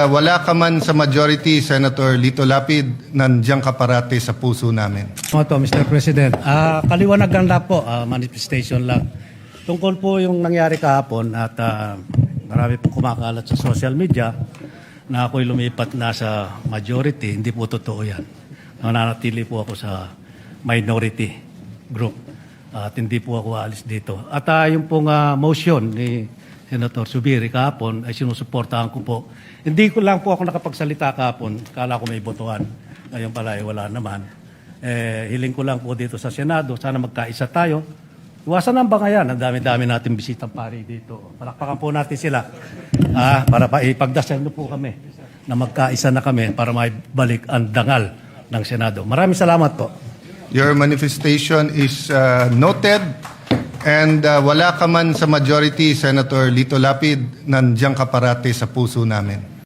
Wala ka man sa majority, Senator Lito Lapid, nandiyan ka parati sa puso namin. Oto, Mr. President. Kaliwanagan lang po, manifestation lang. Tungkol po yung nangyari kahapon at marami po kumakalat sa social media na ako'y lumipat na sa majority. Hindi po totoo yan. Nananatili po ako sa minority group at hindi po ako alis dito. At yung pong motion ni Senator Zubiri kahapon ay sinusuportahan ko po. Hindi ko lang po ako nakapagsalita kahapon. Kala ko may botohan. Ngayon pala wala naman. Hiling ko lang po dito sa Senado. Sana magkaisa tayo. Iwasan ang bangayan. Ang dami-dami natin bisitang pari dito. Palakpakan po natin sila. Para ipagdasal po kami na magkaisa na kami para maibalik ang dangal ng Senado. Maraming salamat po. Your manifestation is noted. And wala ka man sa majority, Senator Lito Lapid, nandiyan ka parati sa puso namin.